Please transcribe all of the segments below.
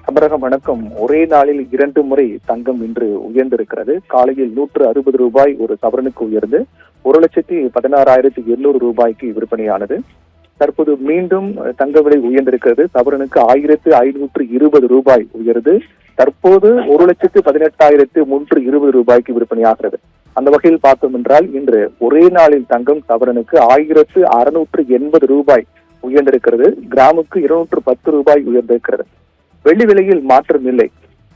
அபரகம் வணக்கம். ஒரே நாளில் 2 முறை தங்கம் இன்று உயர்ந்திருக்கிறது. காலையில் 160 ரூபாய் ஒரு சவரனுக்கு உயர்ந்து 1,16,800 ரூபாய்க்கு விற்பனையானது. தற்போது மீண்டும் தங்க விலை உயர்ந்திருக்கிறது. சவரனுக்கு 1,520 ரூபாய் உயர்ந்து தற்போது 1,18,320 ரூபாய்க்கு விற்பனையாகிறது. அந்த வகையில் பார்த்தோம் என்றால் இன்று ஒரே நாளில் தங்கம் சவரனுக்கு 1,680 ரூபாய் உயர்ந்திருக்கிறது. கிராமுக்கு 210 ரூபாய் உயர்ந்திருக்கிறது. வெள்ளி விலையில் மாற்றம் இல்லை.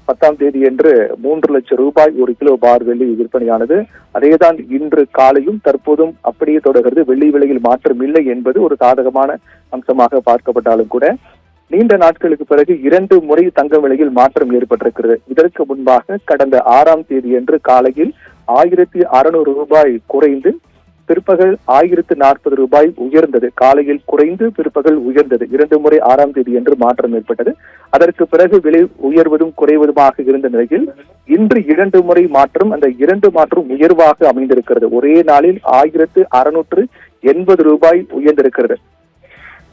10ஆம் தேதி என்று 3 லட்சம் ரூபாய் ஒரு கிலோ பார் வெள்ளி விற்பனையானது. அதேதான் இன்று காலையும் தற்போதும் அப்படியே தொடர்கிறது. வெள்ளி விலையில் மாற்றம் இல்லை என்பது ஒரு சாதகமான அம்சமாக பார்க்கப்பட்டாலும் கூட நீண்ட நாட்களுக்கு பிறகு 2 முறை தங்க விலையில் மாற்றம் ஏற்பட்டிருக்கிறது. இதற்கு முன்பாக கடந்த 6ஆம் தேதி என்று காலையில் 1,600 ரூபாய் குறைந்து பிற்பகல் 1,040 ரூபாய் உயர்ந்தது. காலையில் குறைந்து பிற்பகல் உயர்ந்தது. 2 முறை 6ஆம் தேதி என்று மாற்றம் ஏற்பட்டது. அதற்கு பிறகு விலை உயர்வதும் குறைவதுமாக இருந்த நிலையில் இன்று 2 முறை மாற்றம், அந்த 2 மாற்றம் உயர்வாக அமைந்திருக்கிறது. ஒரே நாளில் 1,680 ரூபாய் உயர்ந்திருக்கிறது.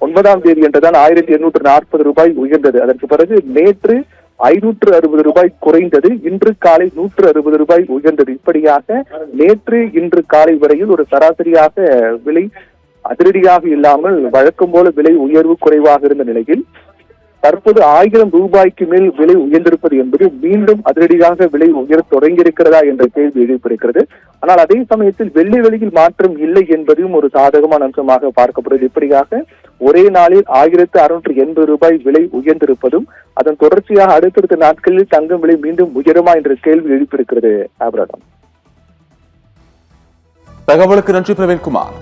9ஆம் தேதி என்றுதான் 1,840 ரூபாய் உயர்ந்தது. அதற்கு பிறகு நேற்று 560 ரூபாய் குறைந்தது. இன்று காலை 160 ரூபாய் உயர்ந்தது. இப்படியாக நேற்று இன்று காலை வரையில் ஒரு சராசரியாக விலை அதிரடியாக இல்லாமல் வழக்கம் போல விலை உயர்வு குறைவாக இருந்த நிலையில் தற்போது 1000 ரூபாய்க்கு மேல் விலை உயர்ந்திருப்பது என்பது மீண்டும் அதிரடியாக விலை உயர தொடங்கியிருக்கிறதா என்ற கேள்வி எழுப்பியிருக்கிறது. ஆனால் அதே சமயத்தில் வெள்ளி விலையில் மாற்றம் இல்லை என்பதும் ஒரு சாதகமான அம்சமாக பார்க்கப்படுகிறது. இப்படியாக ஒரே நாளில் 1,680 ரூபாய் விலை உயர்ந்திருப்பதும் அதன் தொடர்ச்சியாக அடுத்தடுத்த நாட்களில் தங்கம் விலை மீண்டும் உயருமா என்ற கேள்வி எழுப்பியிருக்கிறது. தகவலுக்கு நன்றி பிரவீன்குமார்.